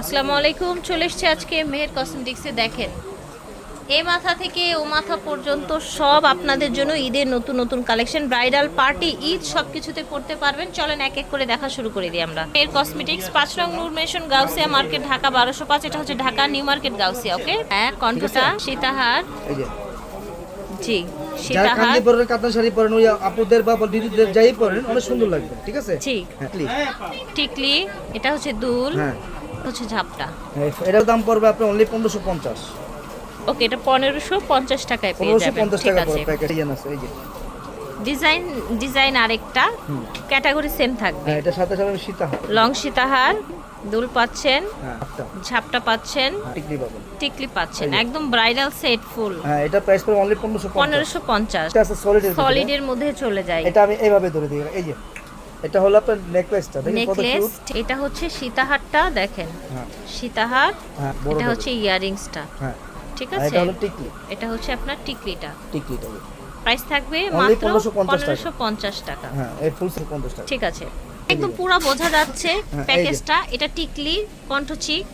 আসসালামু আলাইকুম, চলে এসেছি আজকে মেহের কসমেটিক্সে। দেখেন এই মাথা থেকে ও মাথা পর্যন্ত সব আপনাদের জন্য ঈদের নতুন নতুন কালেকশন, ব্রাইডাল পার্টি, ঈদ সব কিছুতে পড়তে পারবেন। চলেন এক এক করে দেখা শুরু করে দিই আমরা। মেহের কসমেটিক্স 5 নং নূর মেনশন, গাউসিয়া মার্কেট, ঢাকা 1205। এটা হচ্ছে ঢাকা নিউ মার্কেট গাউসিয়া। ওকে, হ্যাঁ, কণ্ঠটা সীতাহার। জি, যারা কান্দি পরেন, কাতান শাড়ি পরেন, ওই আপুদের বা দিদিদের যাই পরেন অনেক সুন্দর লাগবে। ঠিক আছে, ঠিক। টিকলি, এটা হচ্ছে দুল, হ্যাঁ, হচ্ছে ঝাপটা। এটার দাম পড়বে আপনার অনলি 1550। ওকে, এটা 1550 টাকায় পেয়ে যাবেন। 1550 ঠিক টাকা আছে, পড়বে প্যাকেট। আছে এই যে ডিজাইন আরেকটা ক্যাটাগরি সেম থাকবে। হ্যাঁ, এটা সাথে সাথে সীতাহার, লং সীতাহার, দুল পাচ্ছেন, হ্যাঁ, ঝাপটা পাচ্ছেন, টিকলি পাবেন, টিকলি পাচ্ছেন, একদম ব্রাইডাল সেট ফুল। হ্যাঁ, এটা প্রাইস পড়বে অনলি 1550। এটা আছে সলিডের মধ্যে চলে যায়। এটা আমি এইভাবে ধরে দিই। এই যে এটা হলো আপনার নেকলেসটা, দেখেন কত নেকলেস। কিউট। এটা হচ্ছে সীতাহারটা, দেখেন হ্যাঁ, সীতাহার। হ্যাঁ, বড় এটা হচ্ছে ইয়ারিংসটা। হ্যাঁ, ঠিক আর আছে, এটা হলো টিকলি। এটা হচ্ছে আপনার টিকলিটা। টিকলিটা প্রাইস থাকবে Only মাত্র 1550 টাকা। হ্যাঁ, এই ফুল 50 টাকা। ঠিক আছে, একদম পুরো বোঝা যাচ্ছে হ্যাঁ, প্যাকেজটা। এটা টিকলি, কণ্ঠচিক,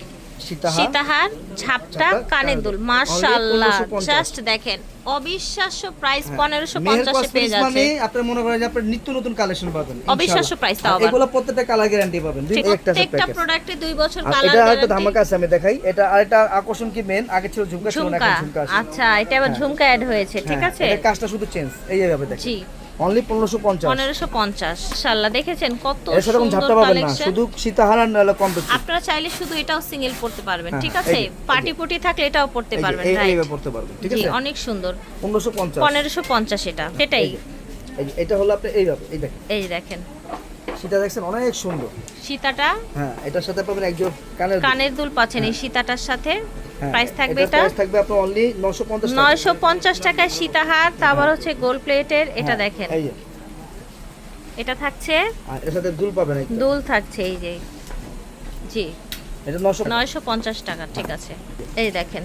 সীতাহার, সীতাহার, ঝাপটা, কানের দুল। মাশাআল্লাহ, 1550 জাস্ট দেখেন, অবিশ্বাস্য প্রাইস। হ্যাঁ। 1550 এ পেয়ে যাচ্ছে। আপনি মনে করেন যে আপনি নিত্য নতুন কালেকশন পাবেন, অবিশ্বাস্য প্রাইস তাও আবার। এগুলো প্রত্যেকটা কালার গ্যারান্টি পাবেন। প্রত্যেকটা প্রোডাক্টে 2 বছর কালার এটা একটা গ্যারান্টি। ধামাকা আছে, আমি দেখাই। এটা আরেকটা আকর্ষণ কি মেন, আগে ছিল ঝুমকা, ছিল না, ঝুমকা। এখন ঝুমকা আছে। আচ্ছা, এটা আবার ঝুমকা অ্যাড হয়েছে। ঠিক হ্যাঁ, আছে, এটা কাজটা শুধু চেঞ্জ, এইভাবে দেখেন। জি, অনলি 1550। 1550। মাশাআল্লাহ, দেখেছেন কত এর সাথে কোনো সুন্দর ঝাপটা পাবেন না, কালেকশন। শুধু সীতাহার আর নাহলে কম বেশি। আপনারা চাইলে শুধু এটাও সিঙ্গেল পড়তে পারবেন। হ্যাঁ, ঠিক আছে, এই যে, পার্টি পুটি থাকলে এটাও পড়তে পারবেন। এই রাইট, এইভাবে পড়তে পারবেন। ঠিক জি, আছে, অনেক সুন্দর। 1550। 1550 এটা, সেটাই। এই যে, এটা হলো আপনি এইভাবে, এই দেখেন, এই দেখেন সেটা দেখছেন অনেক সুন্দর। সীতাটা, হ্যাঁ, এটার সাথে পাবেন একজন কানের দুল পাচ্ছেন এই সীতাটার সাথে। হ্যাঁ, প্রাইস থাকবে এটা প্রাইস থাকবে আপনার অনলি 950 টাকা। 950 টাকায় সীতাহার। তারপর হচ্ছে গোল্ড প্লেটের। এটা হ্যাঁ, দেখেন, এই যে, এটা থাকছে, আর এর সাথে দুল পাবেন একটা। দুল থাকছে। এই যে, জি, এটা 950। 950 টাকা। ঠিক আছে, এই দেখেন,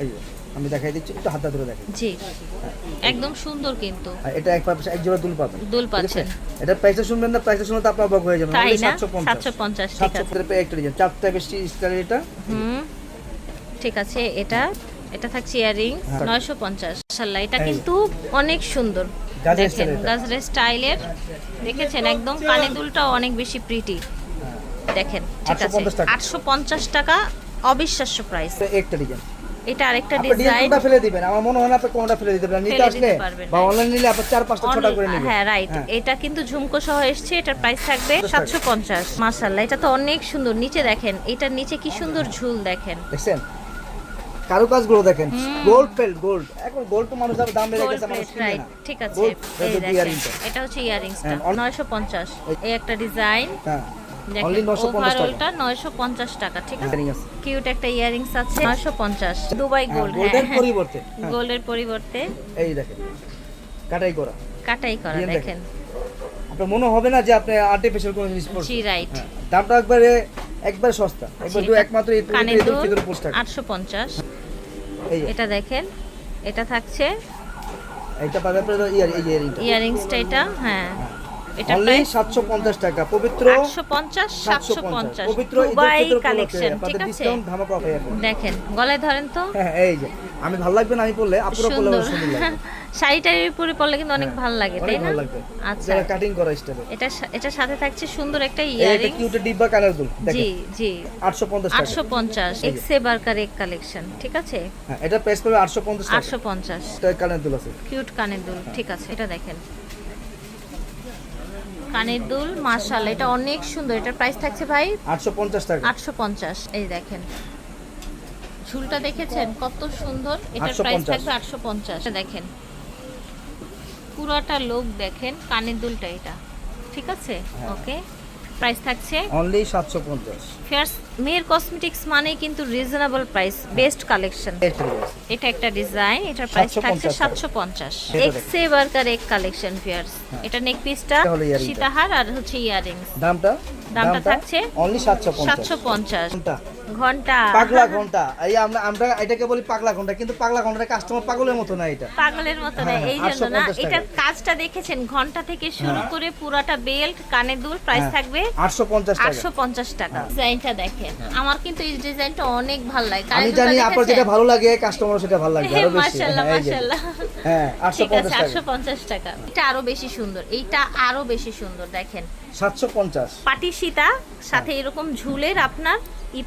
এই যে, আমি দেখাই দিচ্ছি, একটু হাতটা ধরে দেখেন। জি, একদম সুন্দর কিন্তু। আর এটা এক জোড়া দুল পাবেন। দুল ঠিক আছে? পাচ্ছেন। এটা প্রাইসটা শুনবেন না, প্রাইসটা শুনলে তো আপনার অবাক হয়ে যাবেন। তাই only না? 750। 750। ঠিক আছে, 750 টাকা একটা ডিজাইন, চারটা বেশি স্টাইল এটা। ঠিক আছে। এটা থাকছে ইয়ারিং, হ্যাঁ। 950। মাশাআল্লাহ, এটা এই। কিন্তু অনেক সুন্দর। গাজরা দেখেন স্টাইলের এটা। গাজরা স্টাইলের, দেখেছেন একদম কানে দুলটাও অনেক বেশি প্রিটি। দেখেন, ঠিক আছে, 850 টাকা। 850 টাকা, অবিশ্বাস্য প্রাইস। এটা একটা ডিজাইন। এটা আরেকটা আপনি ডিজাইন। ডিজাইনটা ফেলে দিবেন, আমার মনে হয় না আপনি কোনটা ফেলে দিতে পারবেন। নিতে ফেলে আসলে দিতে পারবেন, বা right. অনলাইন নিলে আপনি 4-5টা ছোট করে নেবেন। হ্যাঁ, রাইট। হ্যাঁ। এটা কিন্তু ঝুমকো সহ এসেছে। এটার প্রাইস থাকবে 750। মাশাআল্লাহ, এটা তো অনেক সুন্দর। নিচে দেখেন, এটার নিচে কি সুন্দর ঝুল দেখেন। দেখছেন কারুকাজগুলো দেখেন, গোল্ড প্লেট, গোল্ড। এখন গোল্ড তো মানুষ দাম বেড়ে গোল্ড গেছে, মানুষ প্লেট, কিনে রাইট। না। ঠিক আছে, Gold, এই এটা দেখেন, earringটা। এটা হচ্ছে ইয়ারিংসটা, হ্যাঁ, 950। এই একটা ডিজাইন, হ্যাঁ, দেখেন, only 950 টাকা। ওভারঅলটা 950 টাকা। ঠিক আছে, Earring আছে। কিউট একটা ইয়ারিংস আছে, 950। দুবাই হ্যাঁ, গোল্ড। গোল্ডের পরিবর্তে, হ্যাঁ, গোল্ডের পরিবর্তে এই দেখেন কাটাই করা। কাটাই করা। ডিজাইন দেখেন, আপনার মনে হবে না যে আপনি আর্টিফিশিয়াল কোনো জিনিস পড়ছেন। জি, রাইট। হ্যাঁ, দামটা একবারে সস্তা, একমাত্র এই কানের দুল 50 টাকা। 850। এই যে, এটা দেখেন, এটা থাকছে এইটা পাবে আপনার এই ইয়ারিংটা। ইয়ারিংসটা। এটা, হ্যাঁ, এটা অনলি প্রাইস 750 টাকা। পবিত্র 850, 750। পবিত্র দুবাই ঈদের কালেকশন। ঠিক আছে, ডিসকাউন্ট ধামাকা অফার আছে। দেখেন, গলায় ধরেন তো, হ্যাঁ, এই যে, আমি ভালো লাগবে না আমি পরলে, আপুরা পরলে সুন্দর। সুন্দর লাগবে। শাড়িটার উপরে পরলে কিন্তু অনেক ভালো লাগে, তাই অনেক না? ভালো লাগবে। আচ্ছা, যারা কাটিং করা স্টাইলে। এটার সাথে থাকছে সুন্দর একটা এই একটা ইয়ারিং। কিউট ডিব্বা কানের দুল জি, দেখেন, জি, 850 টাকা। 850। এক্সে বার্কার এক কালেকশন। ঠিক আছে, হ্যাঁ, এটা প্রাইস পাবে 850 টাকা। 850। এটা কানের দুল আছে। কিউট কানের দুল। ঠিক আছে, এটা দেখেন, কানের দুল। মাশাআল্লাহ, এটা অনেক সুন্দর। এটার প্রাইস থাকছে ভাই 850 টাকা। 850। এই দেখেন, ঝুলটা দেখেছেন কত সুন্দর। এটার প্রাইস 850 থাকবে 850। এটা দেখেন, পুরোটা লোক দেখেন, কানের দুলটা এটা। ঠিক আছে, ওকে, প্রাইস থাকছে অনলি 750। ফেয়ার্স। মেহের কসমেটিক্স মানে কিন্তু রিজনেবল প্রাইস, বেস্ট কালেকশন। এটা আছে। এটা একটা ডিজাইন, এটার প্রাইস থাকছে 750। এক্সে বার্কার এক কালেকশন ফেয়ার্স। এটা নেক পিসটা এটা হলো earring টা। সীতাহার আর হচ্ছে ইয়ারিংস। দামটা দামটা থাকছে অনলি 750 750। ঘন্টা ঘন্টা পাগলা ঘন্টা, এই আমরা এটাকে বলি পাগলা ঘন্টা, কিন্তু পাগলা ঘন্টাটা কাস্টমার পাগলের মতো না এটা। পাগলের মতো না, হ্যাঁ, এই জন্য না 850 টাকা। এটার কাজটা দেখেছেন, ঘন্টা থেকে শুরু করে পুরাটা বেল্ট, কানের দুল, প্রাইস থাকবে 850 টাকা। 850 টাকা। ডিজাইনটা দেখেন, আমার কিন্তু এই ডিজাইনটা অনেক ভালো লাগে। আমি জানি আপনার যেটা ভালো লাগে কাস্টমার সেটা ভালো লাগবে আরো বেশি। মাশাআল্লাহ হ্যাঁ, এই যে। মাশাআল্লাহ। হ্যাঁ, ঠিক 850 আছে, টাকা। 850 টাকা। এটা আরো বেশি সুন্দর, এইটা আরো বেশি সুন্দর দেখেন। 750 পাটি সীতা সাথে এরকম ঝুলের আপনার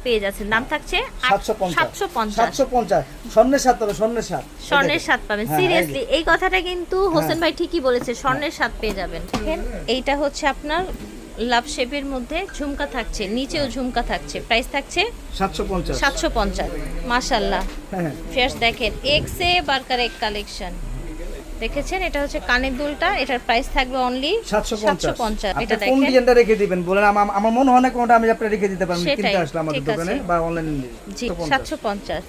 পেয়ে যাচ্ছেন। দাম থাকছে 750 750। 750 স্বর্ণের সাথে পাবে, স্বর্ণের সাথে। স্বর্ণের স্বাদ পাবেন। হ্যাঁ, সিরিয়াসলি এই কথাটা কিন্তু হোসেন ভাই ঠিকই বলেছে, স্বর্ণের স্বাদ পেয়ে যাবেন। দেখেন এইটা হচ্ছে আপনার লাভ শেপের মধ্যে ঝুমকা থাকছে, নিচেও ঝুমকা থাকছে, প্রাইস থাকছে 750। 750। মাশাআল্লাহ হ্যাঁ, ফ্রেশ দেখেন, এক সে বারকার এক কালেকশন দেখেছেন। এটা হচ্ছে কানের দুলটা, এটার প্রাইস থাকবে অনলি 750। এটা এটা কোন দেখেন, ডিজাইনটা রেখে দিবেন বলেন, আমার মনে হয় না কোনটা আমি আপনাকে রেখে দিতে পারবো, সেটাই, কিনতে আসলে আমাদের ঠিক দোকানে আছে। বা অনলাইনে। জি 750।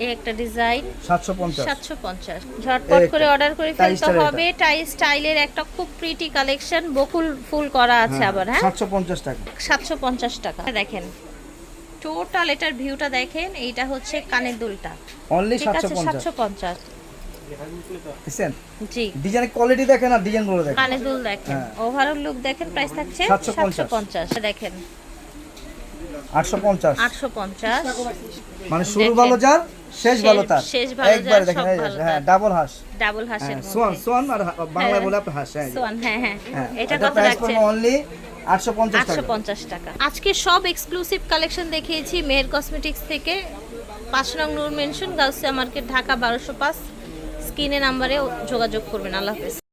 এই একটা ডিজাইন 750। 750। ঝটপট এই করে একটা। অর্ডার করে টাই ফেলতে স্টাইলের হবে। টাই স্টাইলের একটা খুব প্রিটি কালেকশন, বকুল ফুল করা আছে আবার। হ্যাঁ 750 টাকা। 750 টাকা। দেখেন টোটাল এটার ভিউটা দেখেন, এইটা হচ্ছে কানের দুলটা, অনলি ঠিক আছে 750। 750। দেখছেন জি ডিজাইনের কোয়ালিটি দেখেন আর ডিজাইনগুলো দেখেন। কানের দুল দেখেন, হ্যাঁ। ওভারঅল লুক দেখেন, প্রাইস থাকছে 750। 750। দেখেন 850। 850। মানে শুরু দেখেন। ভালো যার শেষ ভালো তার, শেষ ভালো যার, একবারে দেখেন। সব এই যে, ভালো হ্যাঁ তার। ডাবল হাঁস, ডাবল হাঁসের সোয়ান মধ্যে সোয়ান আর বাংলায় হ্যাঁ। বলে আপনি হাঁস। হ্যাঁ, এই যে। সোয়ান, হ্যাঁ হ্যাঁ। হ্যাঁ, এটা এটা কত প্রাইস রাখছেন? পড়বে অনলি 850 টাকা। 850 টাকা। আজকে সব এক্সক্লুসিভ কালেকশন দেখিয়েছি মেহের কসমেটিক্স থেকে। 5 নং নূর মেনশন, গাউসিয়া মার্কেট, ঢাকা 1205। স্ক্রিনে নাম্বারে যোগাযোগ করবেন। আল্লাহ হাফেজ।